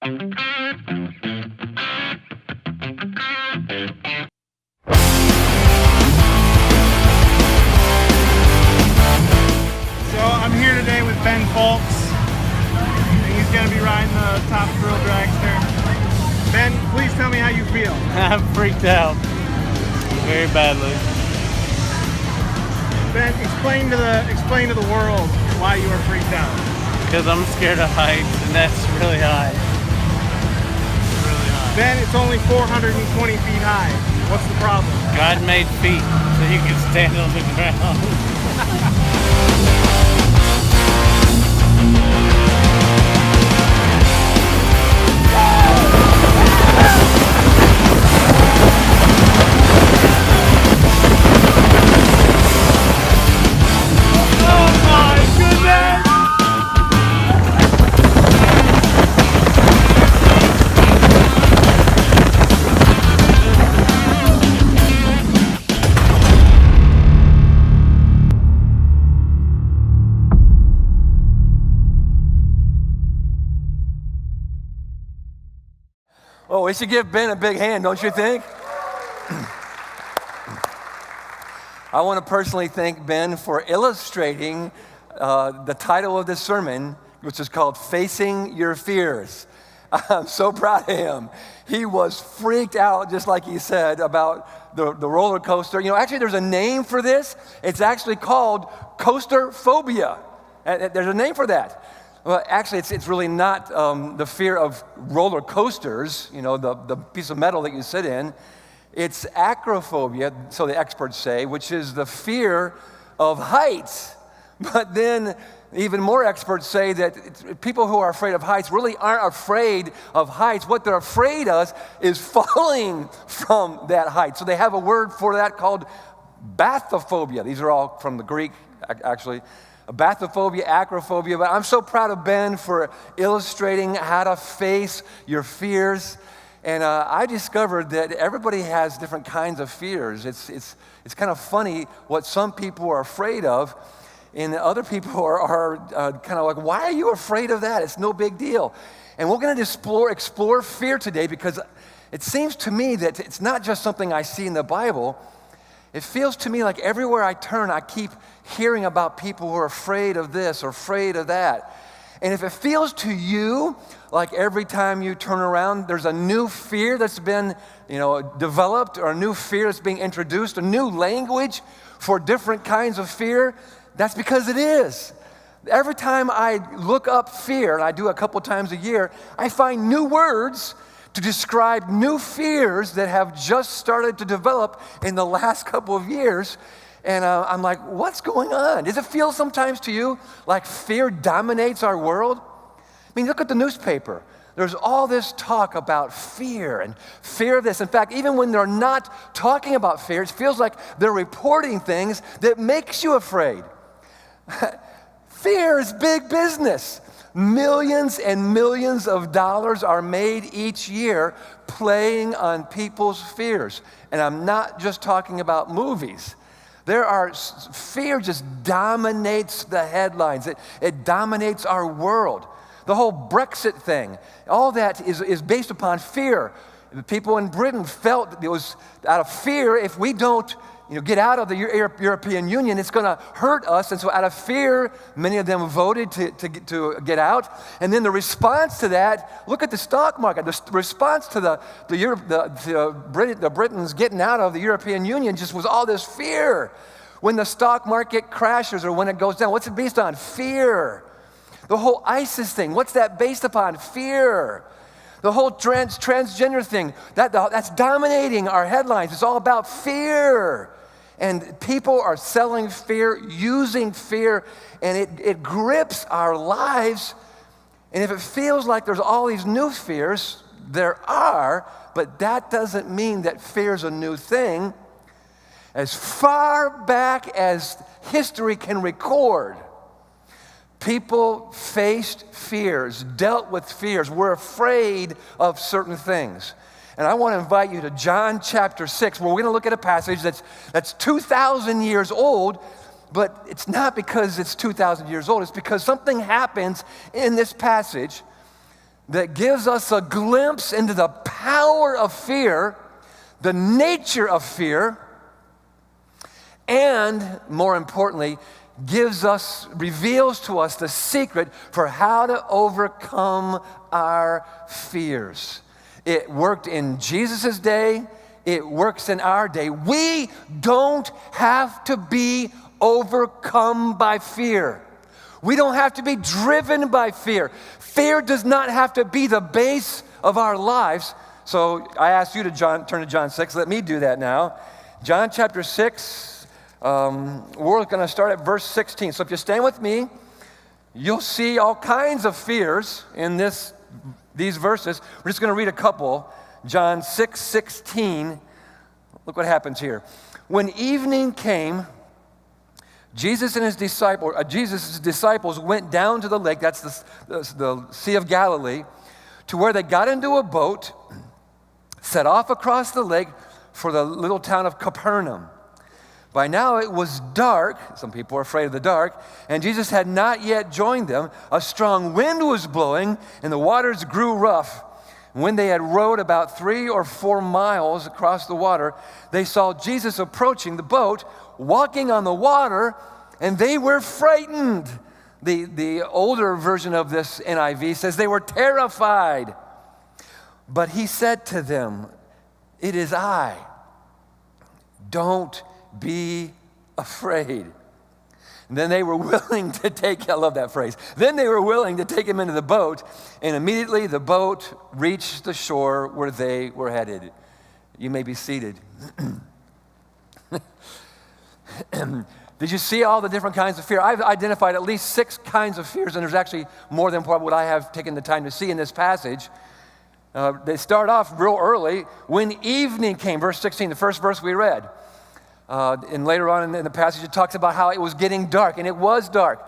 So I'm here today with Ben Folks, and he's going to be riding the top thrill dragster. Ben, please tell me how you feel. I'm freaked out very badly. Ben, explain to the world why you are freaked out. Because I'm scared of heights, and that's really high. Really high. Ben, it's only 420 feet high. What's the problem? God made feet so you can stand on the ground. Oh, we should give Ben a big hand, don't you think? I want to personally thank Ben for illustrating the title of this sermon, which is called Facing Your Fears. I'm so proud of him. He was freaked out, just like he said, about the roller coaster. You know, actually, there's a name for this. It's actually called coaster phobia. There's a name for that. Well, actually, it's really not the fear of roller coasters, you know, the piece of metal that you sit in. It's acrophobia, so the experts say, which is the fear of heights. But then even more experts say that people who are afraid of heights really aren't afraid of heights. What they're afraid of is falling from that height. So they have a word for that called bathyphobia. These are all from the Greek, actually. Bathyphobia, acrophobia. But I'm so proud of Ben for illustrating how to face your fears. And I discovered that everybody has different kinds of fears. It's kind of funny what some people are afraid of, and other people are kind of like, why are you afraid of that? It's no big deal. And we're going to explore fear today, because it seems to me that it's not just something I see in the Bible. It feels to me like everywhere I turn, I keep hearing about people who are afraid of this or afraid of that. And if it feels to you like every time you turn around, there's a new fear that's been, developed, or a new fear that's being introduced, a new language for different kinds of fear, that's because it is. Every time I look up fear, and I do a couple times a year, I find new words to describe new fears that have just started to develop in the last couple of years. And I'm like, what's going on? Does it feel sometimes to you like fear dominates our world? I mean, look at the newspaper. There's all this talk about fear and fear of this. In fact, even when they're not talking about fear, it feels like they're reporting things that makes you afraid. Fear is big business. Millions and millions of dollars are made each year playing on people's fears. And I'm not just talking about movies. Fear just dominates the headlines. It dominates our world. The whole Brexit thing, all that is based upon fear. The people in Britain felt it was out of fear, if we don't get out of the European Union, it's going to hurt us. And so out of fear, many of them voted to get out. And then the response to that, look at the stock market. The response to the Britons getting out of the European Union just was all this fear. When the stock market crashes or when it goes down, what's it based on? Fear. The whole ISIS thing, what's that based upon? Fear. The whole transgender thing, that's dominating our headlines. It's all about fear. And people are selling fear, using fear, and it grips our lives. And if it feels like there's all these new fears, there are, but that doesn't mean that fear's a new thing. As far back as history can record, people faced fears, dealt with fears, were afraid of certain things. And I want to invite you to John chapter 6, where we're going to look at a passage that's 2,000 years old, but it's not because it's 2,000 years old. It's because something happens in this passage that gives us a glimpse into the power of fear, the nature of fear, and more importantly, reveals to us the secret for how to overcome our fears. It worked in Jesus' day. It works in our day. We don't have to be overcome by fear. We don't have to be driven by fear. Fear does not have to be the base of our lives. So I asked you to turn to John 6. Let me do that now. John chapter 6, we're going to start at verse 16. So if you stand with me, you'll see all kinds of fears in these verses. We're just going to read a couple. John 6:16. Look what happens here. When evening came, Jesus and his disciples went down to the lake, that's the Sea of Galilee, to where they got into a boat, set off across the lake for the little town of Capernaum. By now it was dark, some people are afraid of the dark, and Jesus had not yet joined them. A strong wind was blowing, and the waters grew rough. When they had rowed about 3 or 4 miles across the water, they saw Jesus approaching the boat, walking on the water, and they were frightened. The older version of this NIV says they were terrified. But he said to them, "It is I. Don't be afraid." And then they were willing to take, I love that phrase. Then they were willing to take him into the boat, and immediately the boat reached the shore where they were headed. You may be seated. Did you see all the different kinds of fear? I've identified at least 6 kinds of fears, and there's actually more than what I have taken the time to see in this passage. They start off real early. When evening came, verse 16, the first verse we read. And later on in the passage, it talks about how it was getting dark, and it was dark.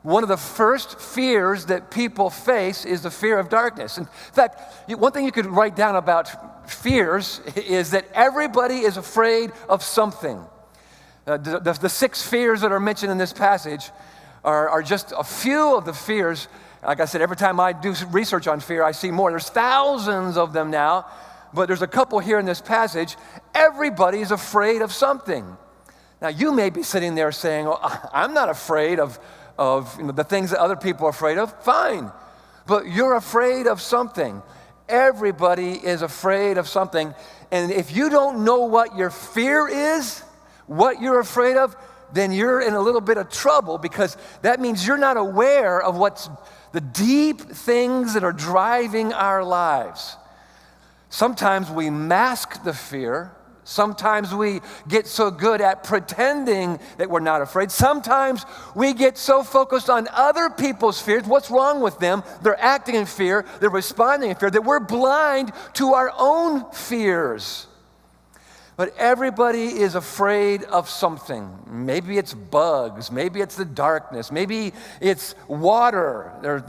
One of the first fears that people face is the fear of darkness. In fact, one thing you could write down about fears is that everybody is afraid of something. The 6 fears that are mentioned in this passage are just a few of the fears. Like I said, every time I do research on fear, I see more. There's thousands of them now. But there's a couple here in this passage. Everybody is afraid of something. Now, you may be sitting there saying, "Oh, I'm not afraid of the things that other people are afraid of." Fine. But you're afraid of something. Everybody is afraid of something. And if you don't know what your fear is, what you're afraid of, then you're in a little bit of trouble, because that means you're not aware of what's the deep things that are driving our lives. Sometimes we mask the fear. Sometimes we get so good at pretending that we're not afraid. Sometimes we get so focused on other people's fears. What's wrong with them? They're acting in fear. They're responding in fear. That we're blind to our own fears. But everybody is afraid of something. Maybe it's bugs. Maybe it's the darkness. Maybe it's water. There's,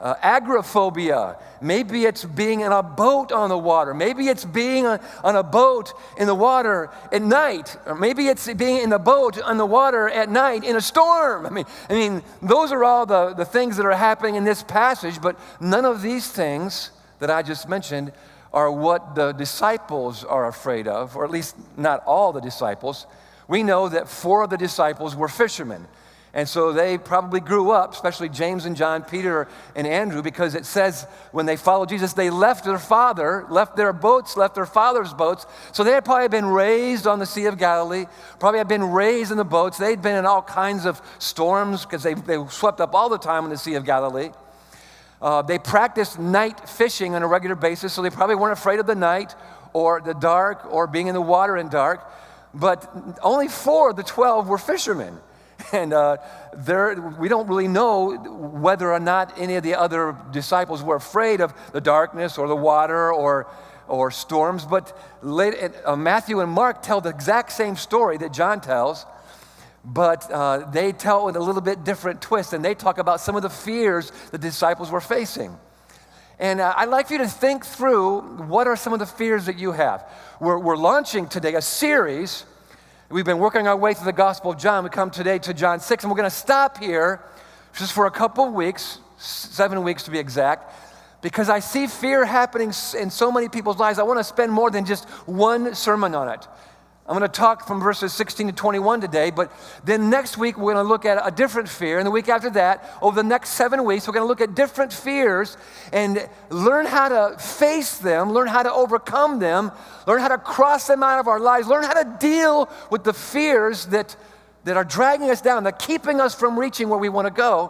agoraphobia. Maybe it's being in a boat on the water. Maybe it's being on a boat in the water at night. Or maybe it's being in the boat on the water at night in a storm. I mean, those are all the things that are happening in this passage, but none of these things that I just mentioned are what the disciples are afraid of, or at least not all the disciples. We know that 4 of the disciples were fishermen. And so they probably grew up, especially James and John, Peter and Andrew, because it says when they followed Jesus, they left their father, left their boats, left their father's boats. So they had probably been raised on the Sea of Galilee, probably had been raised in the boats. They'd been in all kinds of storms because they swept up all the time on the Sea of Galilee. They practiced night fishing on a regular basis, so they probably weren't afraid of the night or the dark or being in the water in dark. But only 4 of the 12 were fishermen. And we don't really know whether or not any of the other disciples were afraid of the darkness or the water or storms. But Matthew and Mark tell the exact same story that John tells. But they tell it with a little bit different twist, and they talk about some of the fears the disciples were facing. And I'd like for you to think through what are some of the fears that you have. We're launching today a series. We've been working our way through the Gospel of John. We come today to John 6, and we're going to stop here just for a couple of weeks, 7 weeks to be exact. because I see fear happening in so many people's lives. I want to spend more than just one sermon on it. I'm going to talk from verses 16 to 21 today, but then next week we're going to look at a different fear, and the week after that, over the next 7 weeks, we're going to look at different fears and learn how to face them, learn how to overcome them, learn how to cross them out of our lives, learn how to deal with the fears that are dragging us down, that are keeping us from reaching where we want to go.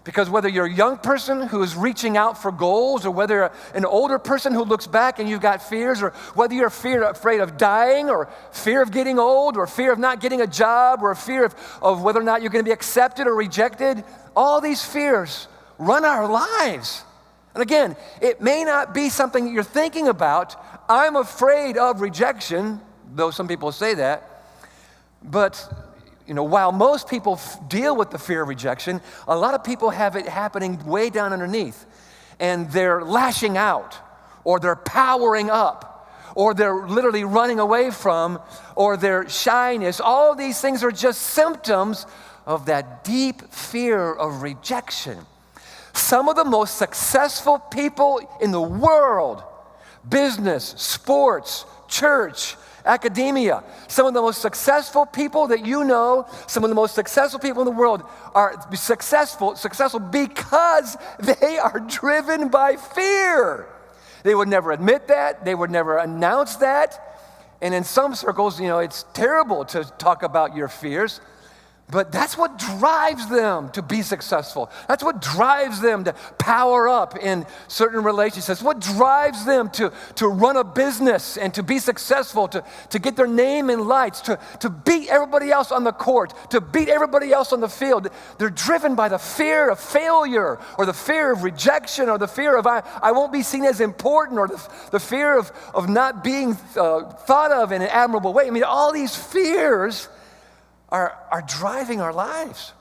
Because whether you're a young person who is reaching out for goals, or whether you're an older person who looks back and you've got fears, or whether you're afraid of dying, or fear of getting old, or fear of not getting a job, or fear of whether or not you're going to be accepted or rejected, all these fears run our lives. And again, it may not be something that you're thinking about. I'm afraid of rejection, though some people say that. But while most people deal with the fear of rejection, a lot of people have it happening way down underneath. And they're lashing out, or they're powering up, or they're literally running away from, or their shyness. All of these things are just symptoms of that deep fear of rejection. Some of the most successful people in the world, business, sports, church, academia, some of the most successful people that you know, some of the most successful people in the world are successful because they are driven by fear. They would never admit that. They would never announce that. And in some circles, it's terrible to talk about your fears. But that's what drives them to be successful. That's what drives them to power up in certain relationships. What drives them to run a business and to be successful, to get their name in lights, to beat everybody else on the court, to beat everybody else on the field. They're driven by the fear of failure, or the fear of rejection, or the fear of I won't be seen as important, or the fear of not being thought of in an admirable way. I mean, all these fears are driving our lives.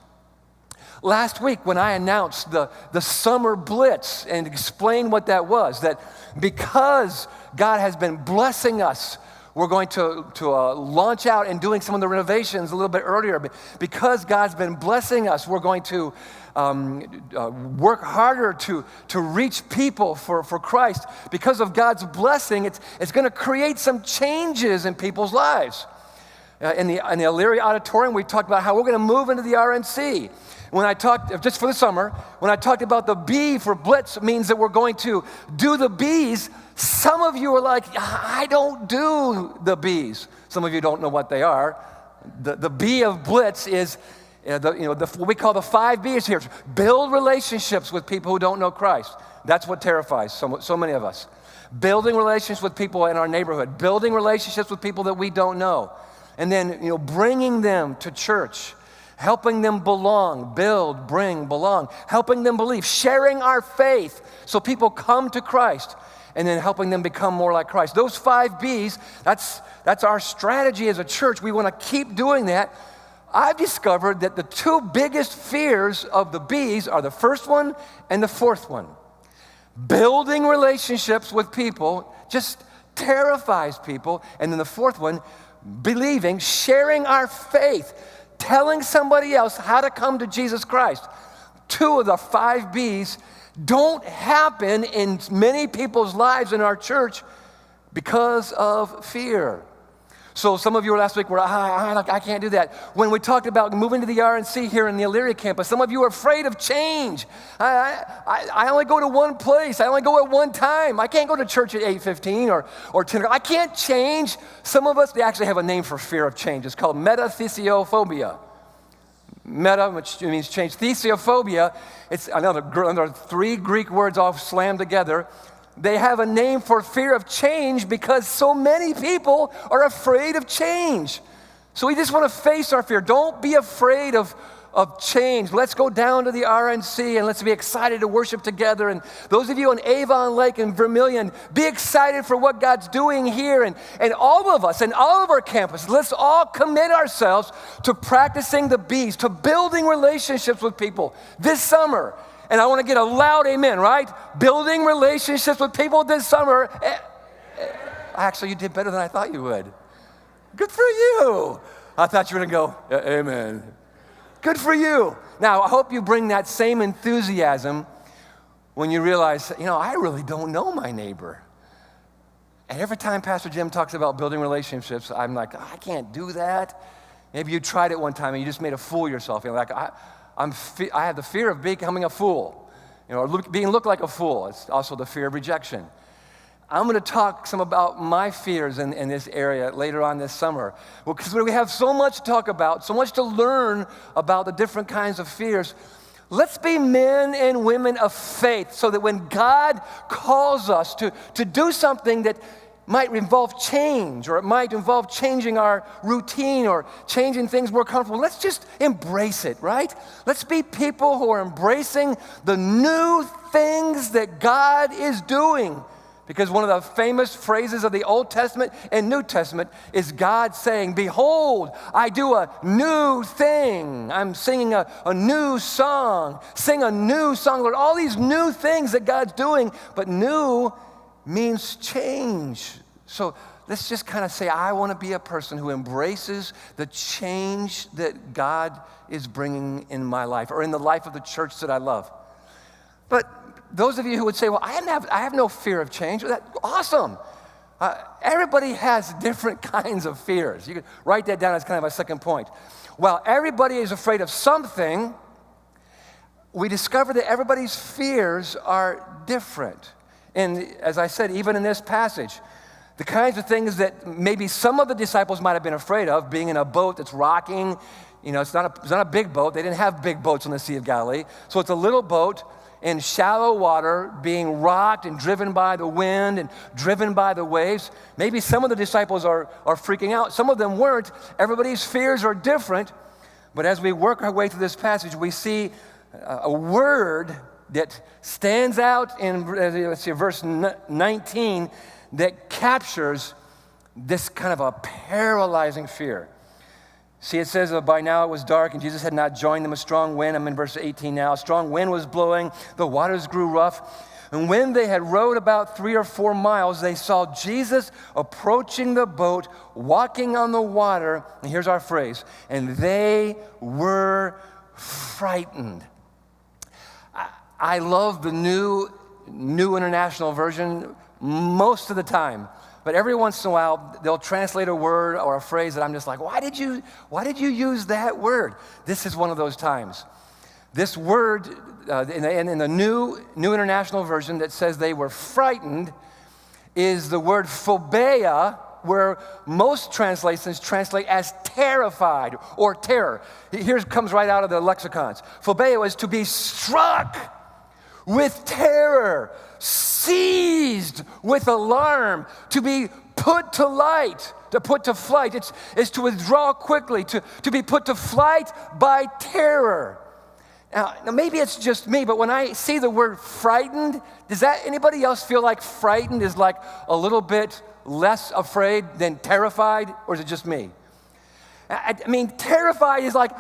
Last week when I announced the summer blitz and explained what that was, that because God has been blessing us, we're going to launch out and doing some of the renovations a little bit earlier. But because God's been blessing us, we're going to work harder to reach people for Christ. Because of God's blessing, it's going to create some changes in people's lives. In the Elyria Auditorium, we talked about how we're going to move into the RNC. When I talked, just for the summer, when I talked about the B for Blitz, it means that we're going to do the Bs. Some of you are like, I don't do the Bs. Some of you don't know what they are. The B of Blitz is what we call the 5 Bs here. Build relationships with people who don't know Christ. That's what terrifies so many of us. Building relationships with people in our neighborhood. Building relationships with people that we don't know. And then, bringing them to church, helping them belong, build, bring, belong, helping them believe, sharing our faith so people come to Christ, and then helping them become more like Christ. Those 5 Bs, that's our strategy as a church. We want to keep doing that. I've discovered that the 2 biggest fears of the Bs are the first one and the fourth one. Building relationships with people just terrifies people. And then the fourth one, believing, sharing our faith, telling somebody else how to come to Jesus Christ. 2 of the 5 Bs don't happen in many people's lives in our church because of fear. So some of you last week were, I can't do that. When we talked about moving to the RNC here in the Elyria campus, some of you are afraid of change. I only go to one place. I only go at one time. I can't go to church at 8:15 or 10. I can't change. Some of us, they actually have a name for fear of change. It's called metathesiophobia. Meta, which means change. Thesiophobia, it's another 3 Greek words all slammed together. They have a name for fear of change because so many people are afraid of change. So we just want to face our fear. Don't be afraid of change. Let's go down to the RNC and let's be excited to worship together. And those of you on Avon Lake and Vermilion, be excited for what God's doing here. And all of us and all of our campuses, let's all commit ourselves to practicing the B's, to building relationships with people this summer. And I want to get a loud amen, right? Building relationships with people this summer. Actually, you did better than I thought you would. Good for you. I thought you were going to go, amen. Good for you. Now, I hope you bring that same enthusiasm when you realize, I really don't know my neighbor. And every time Pastor Jim talks about building relationships, I'm like, I can't do that. Maybe you tried it one time and you just made a fool of yourself. You're like, I have the fear of becoming a fool, or being looked like a fool. It's also the fear of rejection. I'm going to talk some about my fears in this area later on this summer. Because we have so much to talk about, so much to learn about the different kinds of fears. Let's be men and women of faith so that when God calls us to do something that might involve change, or it might involve changing our routine or changing things more comfortable, let's just embrace it, right? Let's be people who are embracing the new things that God is doing. Because one of the famous phrases of the Old Testament and New Testament is God saying, behold, I do a new thing. I'm singing a new song. Sing a new song, Lord. All these new things that God's doing, but new means change. So let's just kind of say, I want to be a person who embraces the change that God is bringing in my life or in the life of the church that I love. But those of you who would say, well, I have no fear of change, that's awesome. Everybody has different kinds of fears. You can write that down as kind of a second point. While everybody is afraid of something, we discover that everybody's fears are different. And as I said, even in this passage, the kinds of things that maybe some of the disciples might have been afraid of, being in a boat that's rocking, it's not a big boat. They didn't have big boats on the Sea of Galilee. So it's a little boat in shallow water, being rocked and driven by the wind and driven by the waves. Maybe some of the disciples are freaking out. Some of them weren't. Everybody's fears are different. But as we work our way through this passage, we see a word that stands out in, verse 19 that captures this kind of a paralyzing fear. See, it says, by now it was dark and Jesus had not joined them. A strong wind, I'm in verse 18 now, a strong wind was blowing, the waters grew rough. And when they had rowed about 3 or 4 miles, they saw Jesus approaching the boat, walking on the water. And here's our phrase, and they were frightened. I love the New International Version most of the time. But every once in a while, they'll translate a word or a phrase that I'm just like, why did you use that word? This is one of those times. This word in the New International Version that says they were frightened is the word phobia, where most translations translate as terrified or terror. Here comes right out of the lexicons. Phobia was to be struck with terror, seized with alarm, to be put to flight. It's to withdraw quickly, to be put to flight by terror. Now, maybe it's just me, but when I see the word frightened, does anybody else feel like frightened is like a little bit less afraid than terrified, or is it just me? I mean, terrified is like,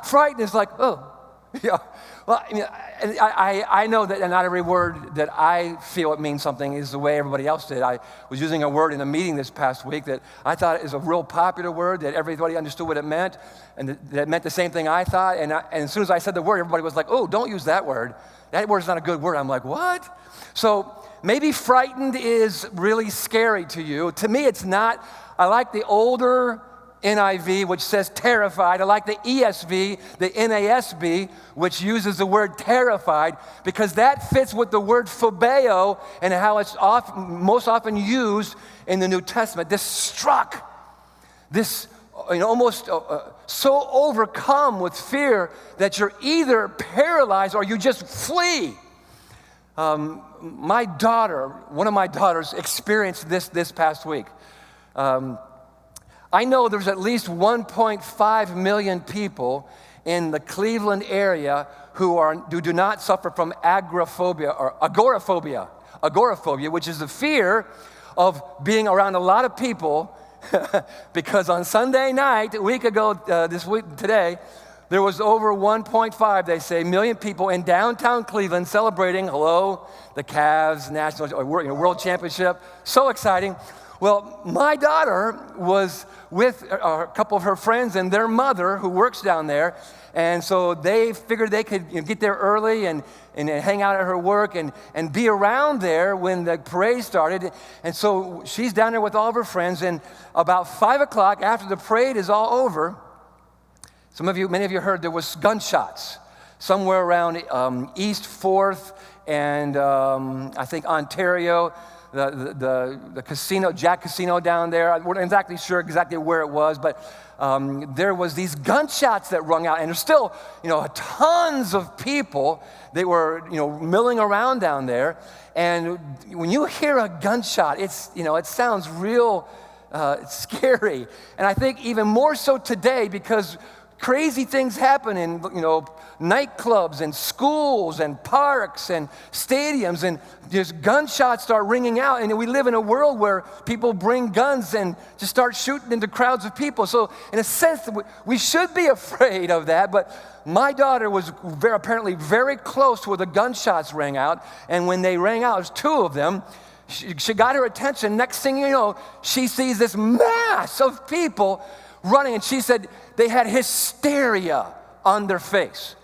frightened is like, oh. Yeah. Well, I know that not every word that I feel it means something is the way everybody else did. I was using a word in a meeting this past week that I thought is a real popular word that everybody understood what it meant, and that meant the same thing I thought. And as soon as I said the word, everybody was like, oh, don't use that word. That word's not a good word. I'm like, what? So maybe frightened is really scary to you. To me, it's not. I like the older NIV, which says terrified. I like the ESV, the NASB, which uses the word terrified, because that fits with the word phobeo and how it's most often used in the New Testament. This struck, this almost so overcome with fear that you're either paralyzed or you just flee. My daughter, one of my daughters, experienced this past week. I know there's at least 1.5 million people in the Cleveland area who do not suffer from agoraphobia, which is the fear of being around a lot of people. Because on Sunday night, a week ago today, There was over 1.5, they say, million people in downtown Cleveland celebrating, the Cavs national world championship. So exciting. Well, my daughter was with a couple of her friends and their mother who works down there. And so they figured they could get there early and hang out at her work and be around there when the parade started. And so she's down there with all of her friends. And about 5 o'clock, after the parade is all over, many of you heard there was gunshots somewhere around East 4th and I think Ontario. The casino, Jack Casino down there. I wasn't exactly sure exactly where it was, but there was these gunshots that rung out, and there's still, tons of people that were, milling around down there. And when you hear a gunshot, it sounds real scary. And I think even more so today because crazy things happen in, nightclubs and schools and parks and stadiums, and just gunshots start ringing out. And we live in a world where people bring guns and just start shooting into crowds of people. So in a sense, we should be afraid of that. But my daughter was apparently very close to where the gunshots rang out. And when they rang out, there's two of them. She got her attention. Next thing you know, she sees this mass of people running. And she said they had hysteria on their face.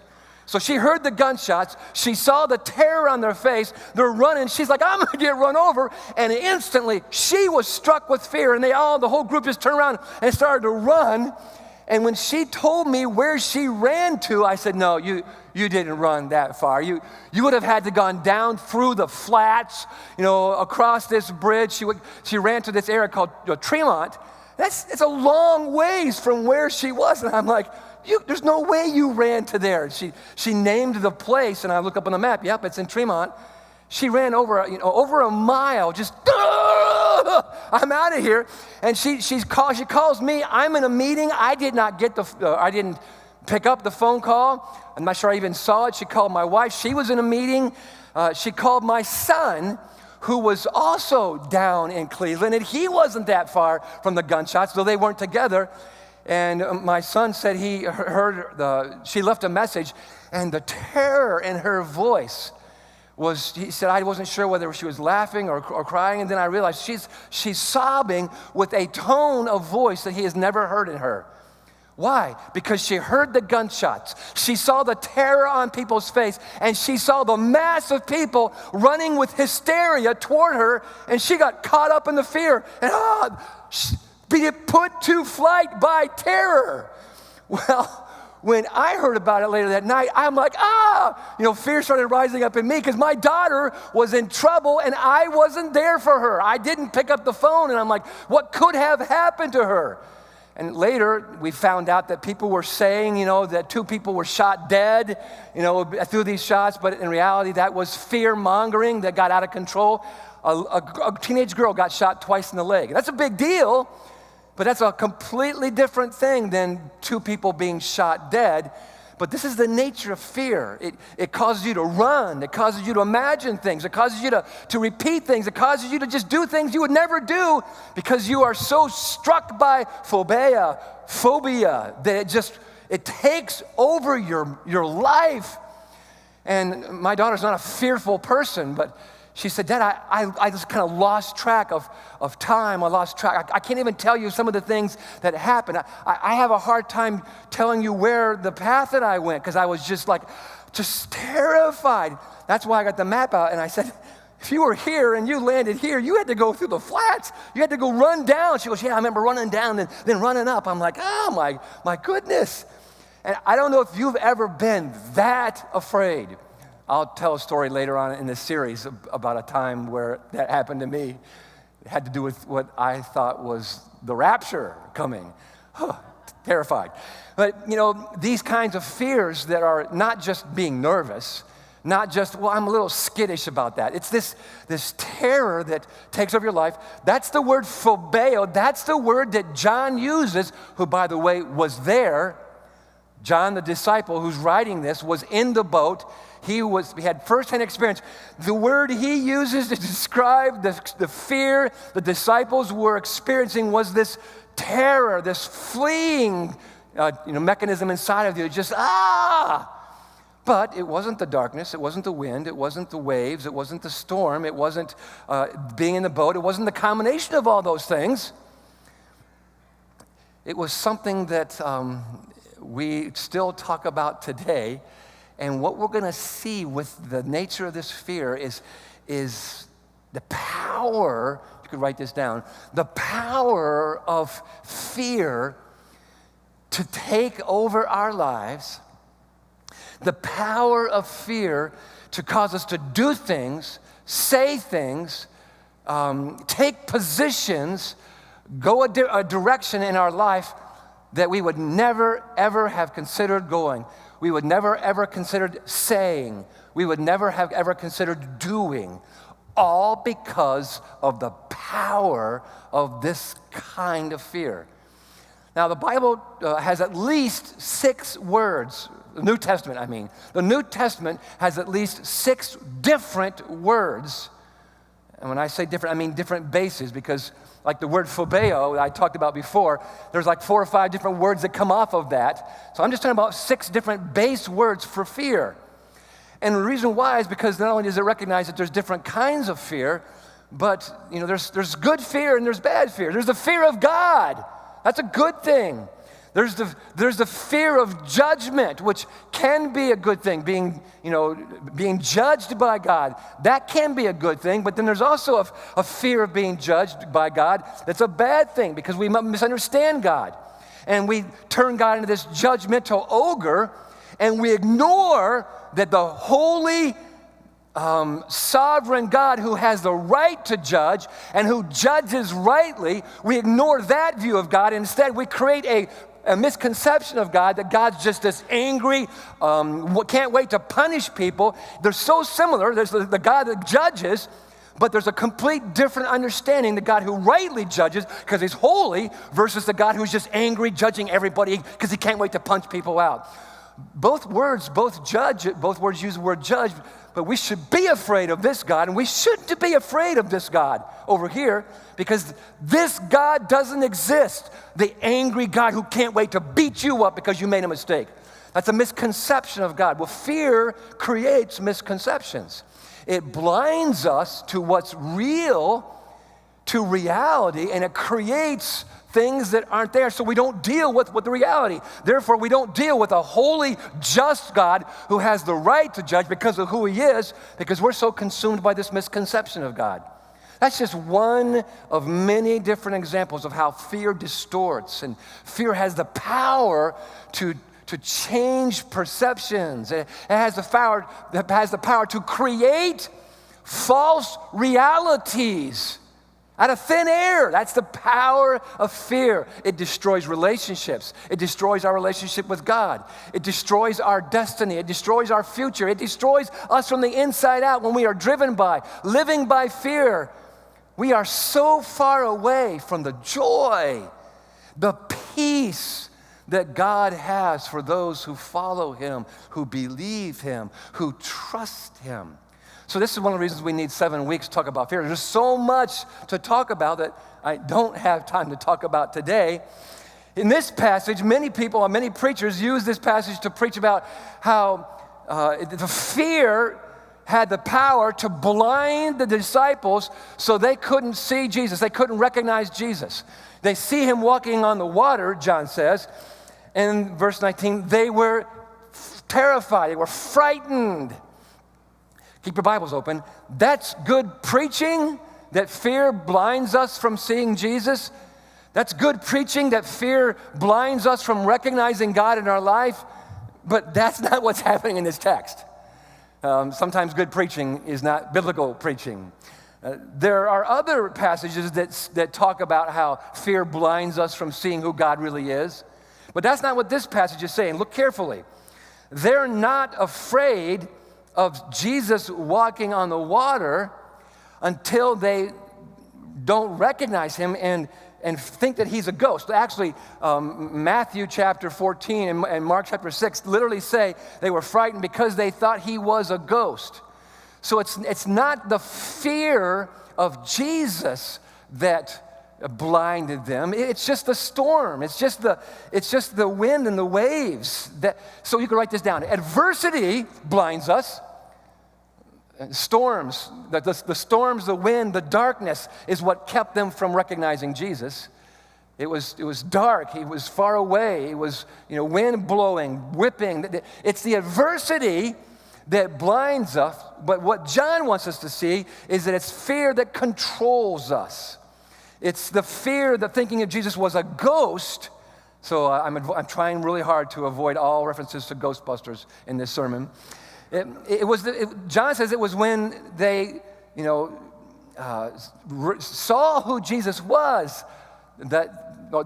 So she heard the gunshots. She saw the terror on their face. They're running. She's like, I'm going to get run over. And instantly, she was struck with fear. And the whole group just turned around and started to run. And when she told me where she ran to, I said, no, you didn't run that far. You would have had to gone down through the flats, across this bridge. She ran to this area called Tremont. It's a long ways from where she was. And I'm like, there's no way you ran to there. She named the place, and I look up on the map. Yep, it's in Tremont. She ran over a mile. Just I'm out of here. And she calls me. I'm in a meeting. I didn't pick up the phone call. I'm not sure I even saw it. She called my wife. She was in a meeting. She called my son, who was also down in Cleveland, and he wasn't that far from the gunshots, though they weren't together. And my son said he heard she left a message, and the terror in her voice he said, I wasn't sure whether she was laughing or crying, and then I realized she's sobbing with a tone of voice that he has never heard in her. Why? Because she heard the gunshots. She saw the terror on people's face, and she saw the mass of people running with hysteria toward her, and she got caught up in the fear and be put to flight by terror. Well, when I heard about it later that night, I'm like, fear started rising up in me because my daughter was in trouble and I wasn't there for her. I didn't pick up the phone, and I'm like, what could have happened to her? And later, we found out that people were saying, that 2 people were shot dead, through these shots. But in reality, that was fear-mongering that got out of control. A teenage girl got shot twice in the leg. That's a big deal, but that's a completely different thing than 2 people being shot dead. But this is the nature of fear. It causes you to run. It causes you to imagine things. It causes you to repeat things. It causes you to just do things you would never do because you are so struck by phobia that it takes over your life. And my daughter's not a fearful person, but she said, Dad, I just kind of lost track of time. I lost track. I can't even tell you some of the things that happened. I have a hard time telling you where the path that I went because I was just terrified. That's why I got the map out, and I said, if you were here and you landed here, you had to go through the flats. You had to go run down. She goes, yeah, I remember running down and then running up. I'm like, oh, my goodness. And I don't know if you've ever been that afraid. I'll tell a story later on in this series about a time where that happened to me. It had to do with what I thought was the rapture coming. Terrified. But, these kinds of fears that are not just being nervous, not just, I'm a little skittish about that. It's this terror that takes over your life. That's the word phobeo. That's the word that John uses, who, by the way, was there. John, the disciple who's writing this, was in the boat. He had firsthand experience. The word he uses to describe the fear the disciples were experiencing was this terror, this fleeing mechanism inside of you. Just, ah! But it wasn't the darkness, it wasn't the wind, it wasn't the waves, it wasn't the storm, it wasn't being in the boat, it wasn't the combination of all those things. It was something that we still talk about today, and what we're going to see with the nature of this fear is the power, you could write this down, the power of fear to take over our lives. The power of fear to cause us to do things, say things, take positions, go a direction in our life that we would never, ever have considered going. We would never, ever considered saying. We would never have ever considered doing. All because of the power of this kind of fear. Now, the Bible has at least 6 words. The New Testament, I mean. The New Testament has at least 6 different words. And when I say different, I mean different bases, because like the word phobeo that I talked about before, there's like 4 or 5 different words that come off of that. So I'm just talking about 6 different base words for fear. And the reason why is because not only does it recognize that there's different kinds of fear, but there's good fear and there's bad fear. There's the fear of God. That's a good thing. There's the fear of judgment, which can be a good thing, being judged by God. That can be a good thing, but then there's also a fear of being judged by God that's a bad thing because we misunderstand God. And we turn God into this judgmental ogre, and we ignore that the holy, sovereign God who has the right to judge and who judges rightly, we ignore that view of God. Instead, we create a misconception of God, that God's just this angry, can't wait to punish people. They're so similar. There's the God that judges, but there's a complete different understanding, the God who rightly judges because he's holy versus the God who's just angry, judging everybody because he can't wait to punch people out. Both words use the word judge, but we should be afraid of this God, and we shouldn't be afraid of this God over here, because this God doesn't exist. The angry God who can't wait to beat you up because you made a mistake. That's a misconception of God. Well, fear creates misconceptions. It blinds us to what's real, to reality, and it creates things that aren't there, so we don't deal with the reality. Therefore, we don't deal with a holy, just God who has the right to judge because of who he is, because we're so consumed by this misconception of God. That's just one of many different examples of how fear distorts, and fear has the power to change perceptions. It has the power to create false realities out of thin air. That's the power of fear. It destroys relationships. It destroys our relationship with God. It destroys our destiny. It destroys our future. It destroys us from the inside out when we are driven by, living by fear. We are so far away from the joy, the peace that God has for those who follow him, who believe him, who trust him. So this is one of the reasons we need 7 weeks to talk about fear. There's so much to talk about that I don't have time to talk about today. In this passage, many people, many preachers use this passage to preach about how the fear had the power to blind the disciples so they couldn't see Jesus. They couldn't recognize Jesus. They see him walking on the water, John says. And in verse 19, they were terrified. They were frightened. Keep your Bibles open. That's good preaching, that fear blinds us from seeing Jesus. That's good preaching, that fear blinds us from recognizing God in our life. But that's not what's happening in this text. Sometimes good preaching is not biblical preaching. There are other passages that talk about how fear blinds us from seeing who God really is. But that's not what this passage is saying. Look carefully. They're not afraid of Jesus walking on the water until they don't recognize him and think that he's a ghost. Actually, Matthew chapter 14 and Mark chapter 6 literally say they were frightened because they thought he was a ghost. So it's not the fear of Jesus that blinded them. It's just the storm. It's just the wind and the waves. So you can write this down. Adversity blinds us. Storms, the storms, the wind, the darkness is what kept them from recognizing Jesus. It was dark. He was far away. It was, wind blowing, whipping. It's the adversity that blinds us. But what John wants us to see is that it's fear that controls us. It's the fear that thinking of Jesus was a ghost. So I'm trying really hard to avoid all references to Ghostbusters in this sermon. John says it was when they, saw who Jesus was,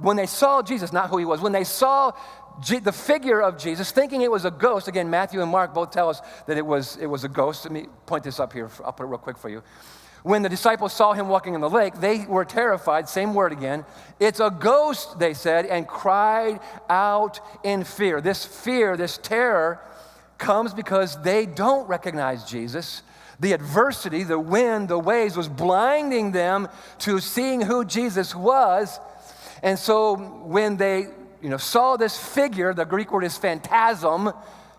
when they saw Jesus, not who he was, when they saw the figure of Jesus, thinking it was a ghost. Again, Matthew and Mark both tell us that it was a ghost. Let me point this up here. I'll put it real quick for you. When the disciples saw him walking in the lake, they were terrified, same word again. It's a ghost, they said, and cried out in fear. This fear, this terror, comes because they don't recognize Jesus. The adversity, the wind, the waves was blinding them to seeing who Jesus was. And so when they saw this figure, the Greek word is phantasm.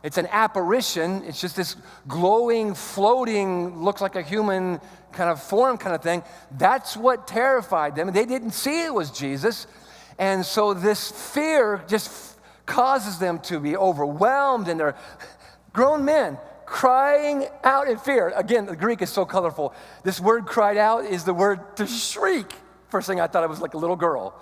It's an apparition. It's just this glowing, floating, looks like a human kind of form kind of thing. That's what terrified them. They didn't see it was Jesus. And so this fear just causes them to be overwhelmed, and they're grown men crying out in fear. Again, the Greek is so colorful. This word cried out is the word to shriek. First thing I thought it was like a little girl.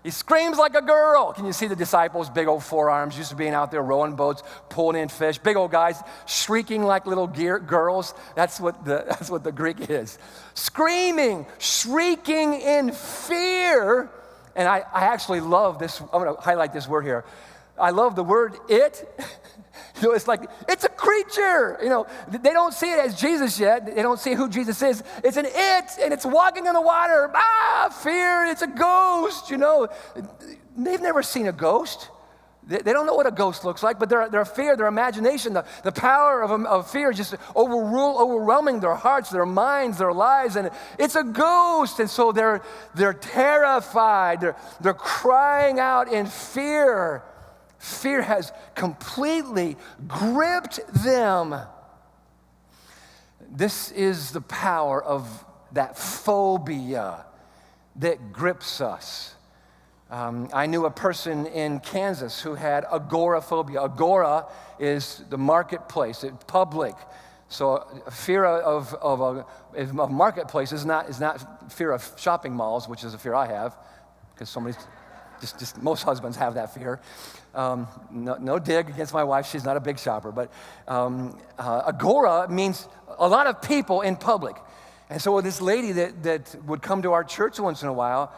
He screams like a girl. Can you see the disciples, big old forearms, used to being out there rowing boats, pulling in fish, big old guys shrieking like little girls. That's what the Greek is. Screaming, shrieking in fear. And I actually love this. I'm going to highlight this word here. I love the word it. It's like, it's a creature. They don't see it as Jesus yet. They don't see who Jesus is. It's an it, and it's walking in the water. Fear, it's a ghost, They've never seen a ghost. They don't know what a ghost looks like, but their fear, their imagination, the power of fear is just overwhelming their hearts, their minds, their lives, and it's a ghost. And so they're terrified. They're crying out in fear. Fear has completely gripped them. This is the power of that phobia that grips us. I knew a person in Kansas who had agoraphobia. Agora is the marketplace, public. So fear of a marketplace is not fear of shopping malls, which is a fear I have, because somebody's just most husbands have that fear. No dig against my wife, she's not a big shopper, but agora means a lot of people in public. And so this lady that would come to our church once in a while,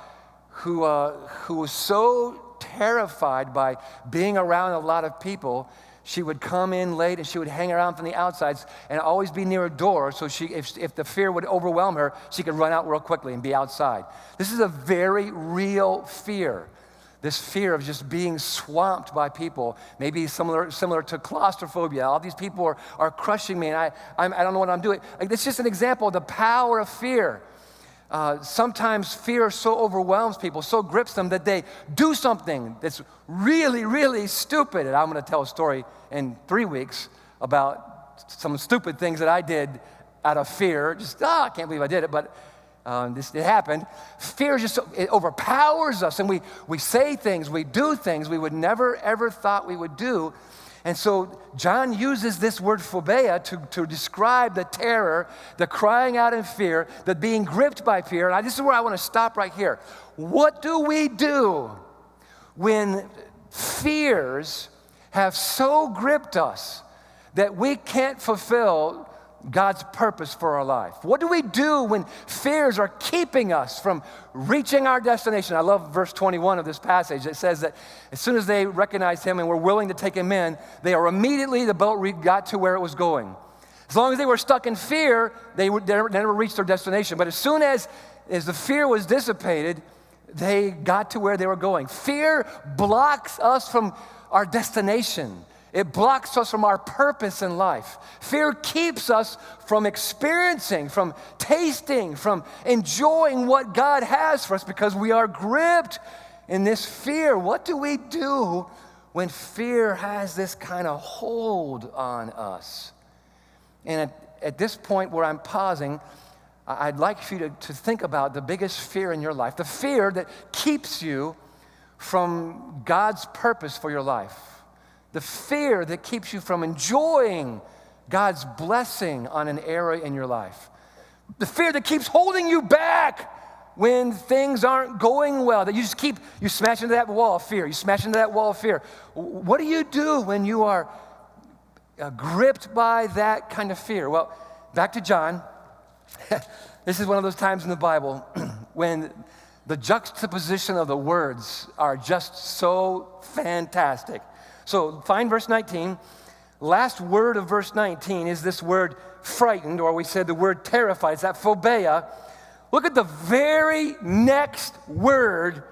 who was so terrified by being around a lot of people, she would come in late and she would hang around from the outsides and always be near a door, so if the fear would overwhelm her, she could run out real quickly and be outside. This is a very real fear. This fear of just being swamped by people, maybe similar to claustrophobia. All these people are crushing me, and I don't know what I'm doing. It's just an example of the power of fear. Sometimes fear so overwhelms people, so grips them that they do something that's really, really stupid. And I'm going to tell a story in 3 weeks about some stupid things that I did out of fear. I can't believe I did it, but it happened. Fear it overpowers us, and we say things, we do things we would never, ever thought we would do. And so John uses this word phobia to describe the terror, the crying out in fear, the being gripped by fear. And this is where I want to stop right here. What do we do when fears have so gripped us that we can't fulfill God's purpose for our life? What do we do when fears are keeping us from reaching our destination? I love verse 21 of this passage. It says that as soon as they recognized him and were willing to take him in, the boat got to where it was going. As long as they were stuck in fear, they never reached their destination. But as soon as the fear was dissipated, they got to where they were going. Fear blocks us from our destination. It blocks us from our purpose in life. Fear keeps us from experiencing, from tasting, from enjoying what God has for us because we are gripped in this fear. What do we do when fear has this kind of hold on us? And at this point where I'm pausing, I'd like for you to think about the biggest fear in your life, the fear that keeps you from God's purpose for your life. The fear that keeps you from enjoying God's blessing on an area in your life. The fear that keeps holding you back when things aren't going well, that you smash into that wall of fear. You smash into that wall of fear. What do you do when you are gripped by that kind of fear? Well, back to John. This is one of those times in the Bible when the juxtaposition of the words are just so fantastic. So find verse 19. Last word of verse 19 is this word frightened, or we said the word terrified. It's that phobia. Look at the very next word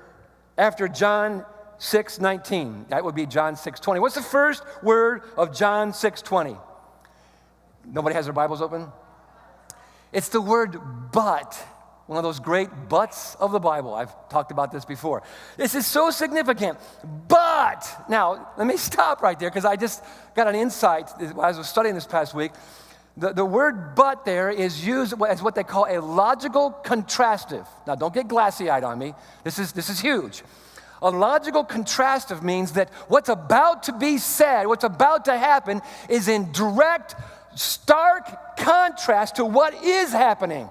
after John 6:19. That would be John 6:20. What's the first word of John 6:20? Nobody has their Bibles open? It's the word but. One of those great buts of the Bible. I've talked about this before. This is so significant. But, now, let me stop right there because I just got an insight as I was studying this past week. The word but there is used as what they call a logical contrastive. Now, don't get glassy-eyed on me. This is huge. A logical contrastive means that what's about to be said, what's about to happen, is in direct, stark contrast to what is happening.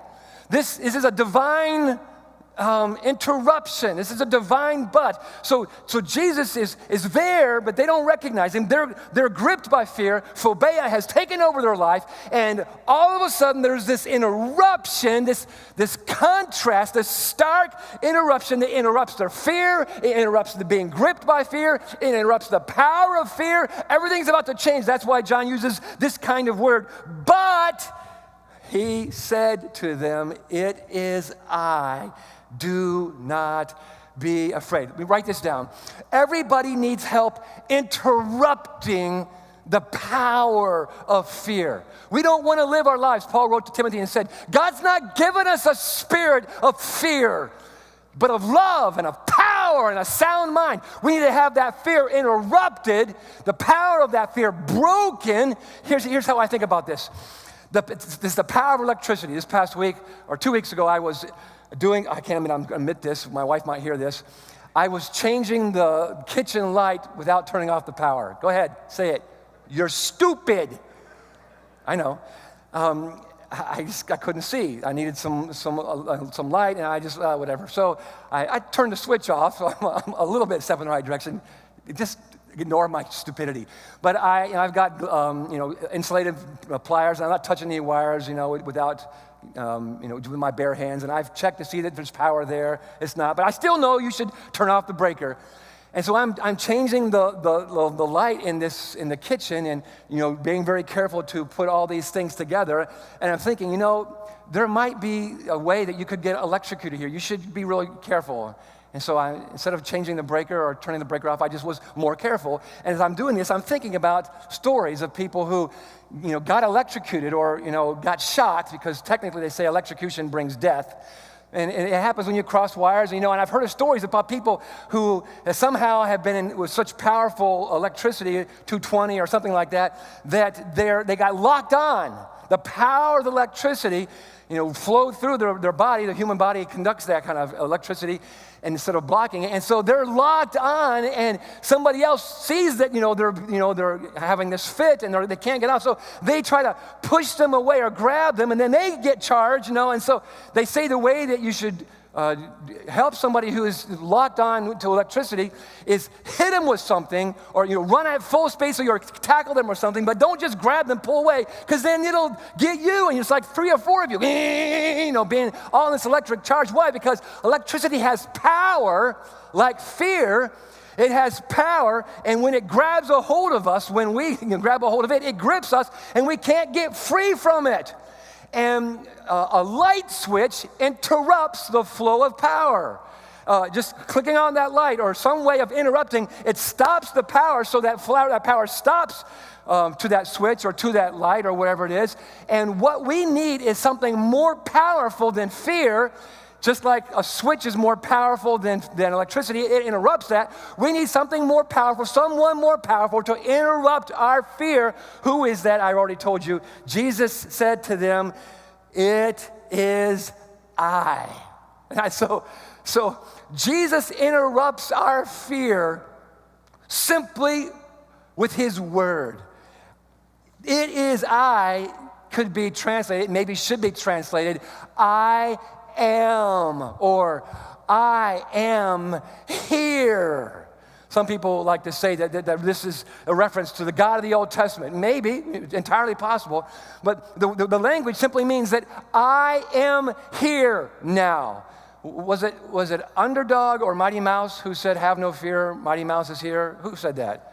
This is a divine interruption. This is a divine but. So Jesus is there, but they don't recognize him. They're gripped by fear. Phobia has taken over their life, and all of a sudden there's this interruption, this contrast, this stark interruption that interrupts their fear. It interrupts the being gripped by fear. It interrupts the power of fear. Everything's about to change. That's why John uses this kind of word. But he said to them, "It is I. Do not be afraid." Let me write this down. Everybody needs help interrupting the power of fear. We don't want to live our lives. Paul wrote to Timothy and said, God's not given us a spirit of fear, but of love and of power and a sound mind. We need to have that fear interrupted, the power of that fear broken. Here's how I think about this. This is the power of electricity. This past week, or 2 weeks ago, I was doing, I'm going to admit this, my wife might hear this. I was changing the kitchen light without turning off the power. Go ahead, say it. You're stupid. I know. I couldn't see. I needed some light, and I just, whatever. So I turned the switch off, so I'm a little bit stepping in the right direction. Just ignore my stupidity. But I've got, insulated pliers, and I'm not touching any wires, without, with my bare hands. And I've checked to see that there's power there. It's not. But I still know you should turn off the breaker. And so I'm changing the light in the kitchen and, being very careful to put all these things together. And I'm thinking, there might be a way that you could get electrocuted here. You should be really careful. And so instead of changing the breaker or turning the breaker off, I just was more careful. And as I'm doing this, I'm thinking about stories of people who, got electrocuted or, got shot, because technically they say electrocution brings death. And it happens when you cross wires, and I've heard of stories about people who somehow have been in with such powerful electricity, 220 or something like that, that they got locked on. The power of the electricity, flowed through their body. The human body conducts that kind of electricity instead of blocking it. And so they're locked on, and somebody else sees that, they're having this fit and they can't get out. So they try to push them away or grab them, and then they get charged, and so they say the way that you should help somebody who is locked on to electricity is hit them with something, or run at full speed, so you tackle them or something, but don't just grab them, pull away, because then it'll get you, and it's like 3 or 4 of you, being all in this electric charge. Why? Because electricity has power like fear. It has power, and when it grabs a hold of us, when we grab a hold of it, it grips us, and we can't get free from it. And a light switch interrupts the flow of power. just clicking on that light or some way of interrupting, it stops the power so that power stops to that switch or to that light or whatever it is. And what we need is something more powerful than fear. Just like a switch is more powerful than electricity, it interrupts that. We need something more powerful, someone more powerful to interrupt our fear. Who is that? I already told you. Jesus said to them, "It is I." So Jesus interrupts our fear simply with his word. "It is I" could be translated, maybe should be translated, "I am," or "I am here." Some people like to say that this is a reference to the God of the Old Testament. Maybe, entirely possible, but the language simply means that I am here now. Was it Underdog or Mighty Mouse who said, "Have no fear, Mighty Mouse is here"? Who said that?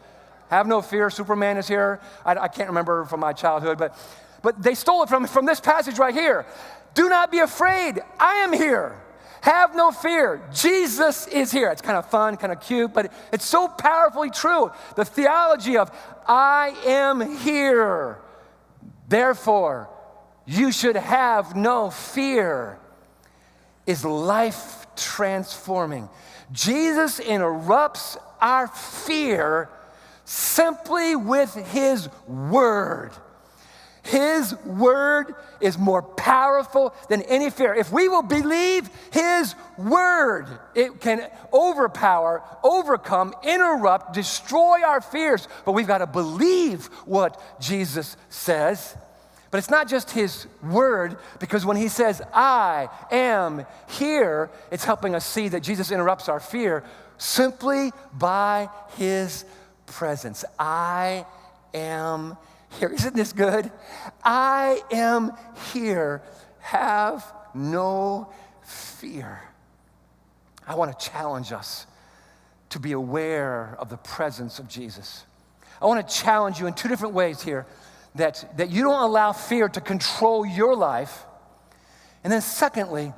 "Have no fear, Superman is here"? I can't remember from my childhood, but they stole it from this passage right here. "Do not be afraid, I am here. Have no fear, Jesus is here." It's kind of fun, kind of cute, but it's so powerfully true. The theology of "I am here, therefore you should have no fear" is life transforming. Jesus interrupts our fear simply with his word. His word is more powerful than any fear. If we will believe his word, it can overpower, overcome, interrupt, destroy our fears. But we've got to believe what Jesus says. But it's not just his word, because when he says, "I am here," it's helping us see that Jesus interrupts our fear simply by his presence. I am here. Isn't this good? I am here. Have no fear. I want to challenge us to be aware of the presence of Jesus. I want to challenge you in two different ways here, that you don't allow fear to control your life. And then secondly,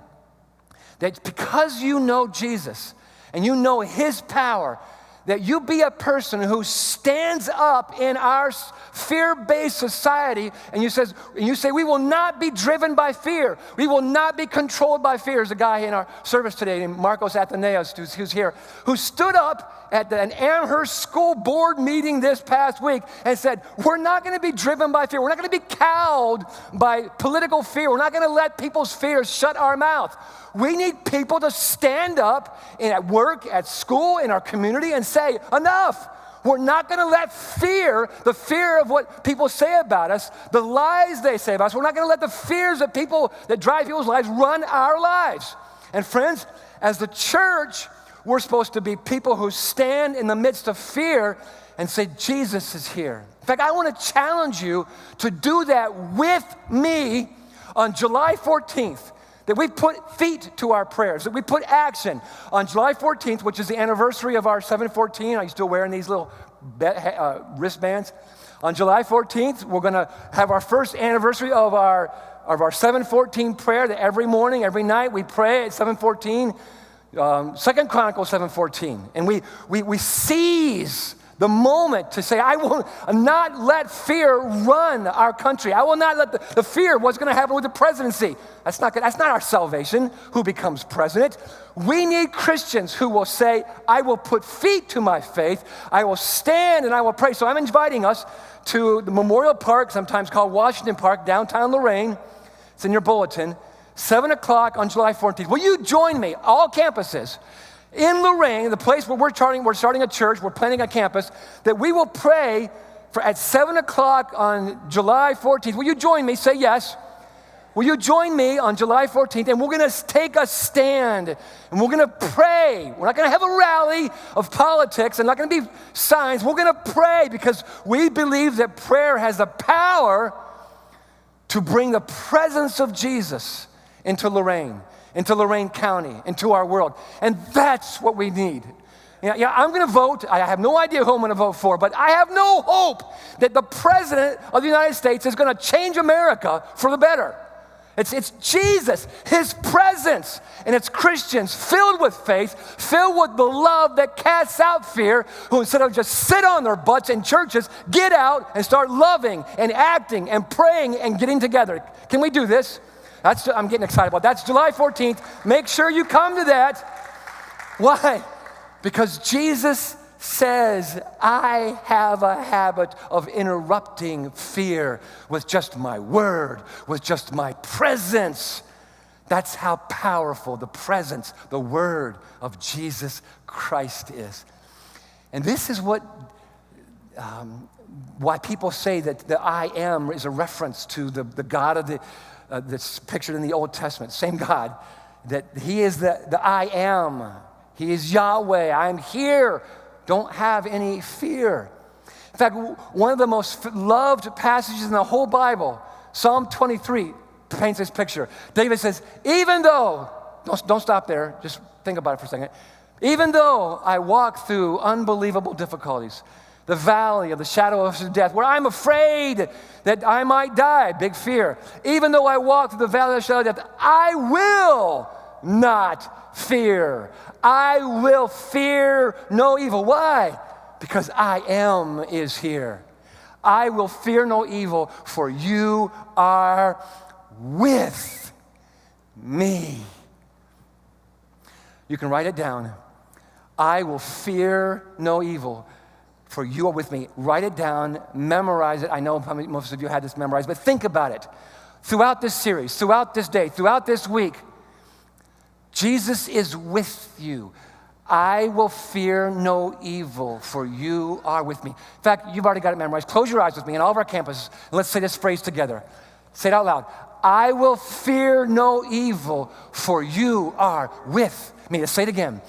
that because you know Jesus and you know his power, that you be a person who stands up in our fear-based society and you say, we will not be driven by fear. We will not be controlled by fear. There's a guy in our service today named Marcos Athenaeus who's here, who stood up at an Amherst school board meeting this past week and said, we're not going to be driven by fear. We're not going to be cowed by political fear. We're not going to let people's fears shut our mouth. We need people to stand up at work, at school, in our community and say, enough. We're not going to let fear, the fear of what people say about us, the lies they say about us, we're not going to let the fears that drive people's lives run our lives. And friends, as the church, we're supposed to be people who stand in the midst of fear and say, Jesus is here. In fact, I want to challenge you to do that with me on July 14th. That we put feet to our prayers, that we put action. On July 14th, which is the anniversary of our 714, are you still wearing these little wristbands? On July 14th, we're going to have our first anniversary of our 714 prayer, that every morning, every night, we pray at 714, 2 Chronicles 7:14. And we seize the moment to say, I will not let fear run our country. I will not let the fear of what's going to happen with the presidency. That's not good. That's not our salvation, who becomes president. We need Christians who will say, I will put feet to my faith. I will stand and I will pray. So I'm inviting us to the Memorial Park, sometimes called Washington Park, downtown Lorain. It's in your bulletin. 7 o'clock on July 14th. Will you join me, all campuses, in Lorain, the place where we're starting a church, we're planting a campus, that we will pray at 7 o'clock on July 14th. Will you join me? Say yes. Will you join me on July 14th? And we're going to take a stand, and we're going to pray. We're not going to have a rally of politics, and not going to be signs. We're going to pray because we believe that prayer has the power to bring the presence of Jesus into Lorain County, into our world. And that's what we need. Yeah, I'm going to vote. I have no idea who I'm going to vote for, but I have no hope that the President of the United States is going to change America for the better. It's Jesus, his presence. And it's Christians filled with faith, filled with the love that casts out fear, who instead of just sit on their butts in churches, get out and start loving and acting and praying and getting together. Can we do this? I'm getting excited about that. That's July 14th. Make sure you come to that. Why? Because Jesus says, I have a habit of interrupting fear with just my word, with just my presence. That's how powerful the presence, the word of Jesus Christ is. And this is what, why people say that the I am is a reference to the God of that's pictured in the Old Testament, same God, that he is the I am. He is Yahweh. I'm here. Don't have any fear. In fact, one of the most loved passages in the whole Bible, Psalm 23, paints this picture. David says, even though, don't stop there, just think about it for a second. Even though I walk through unbelievable difficulties, the valley of the shadow of death, where I'm afraid that I might die, big fear. Even though I walk through the valley of the shadow of death, I will not fear. I will fear no evil. Why? Because I am is here. I will fear no evil, for you are with me. You can write it down. I will fear no evil, for you are with me. Write it down, memorize it. I know most of you had this memorized, but think about it. Throughout this series, throughout this day, throughout this week, Jesus is with you. I will fear no evil, for you are with me. In fact, you've already got it memorized. Close your eyes with me in all of our campuses, and let's say this phrase together. Say it out loud. I will fear no evil, for you are with me. Let's say it again.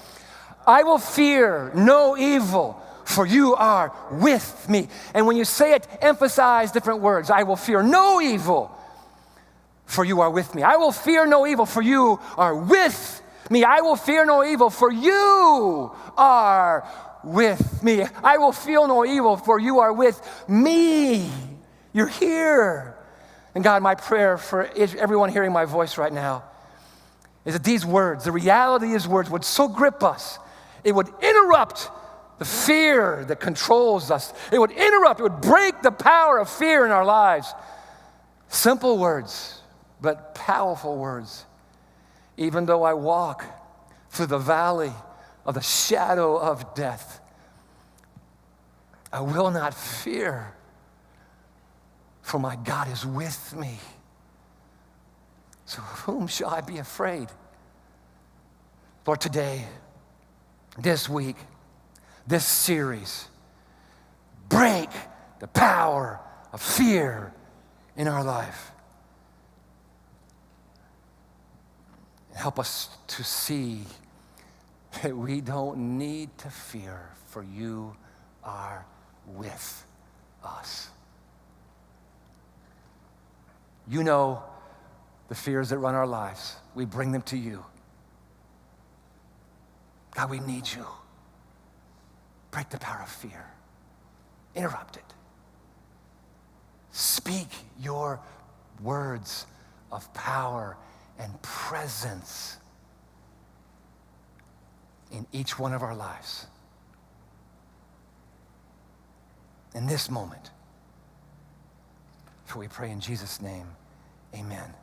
I will fear no evil, for you are with me. And when you say it, emphasize different words. I will fear no evil, for you are with me. I will fear no evil, for you are with me. I will fear no evil, for you are with me. I will feel no evil, for you are with me. You're here. And God, my prayer for everyone hearing my voice right now is that these words, the reality of these words, would so grip us. It would interrupt the fear that controls us. It would interrupt, it would break the power of fear in our lives. Simple words, but powerful words. Even though I walk through the valley of the shadow of death, I will not fear, for my God is with me. So of whom shall I be afraid? Lord, today, this week, this series, break the power of fear in our life. Help us to see that we don't need to fear, for you are with us. You know the fears that run our lives. We bring them to you. God, we need you. Break the power of fear. Interrupt it. Speak your words of power and presence in each one of our lives. In this moment. For we pray in Jesus' name, amen.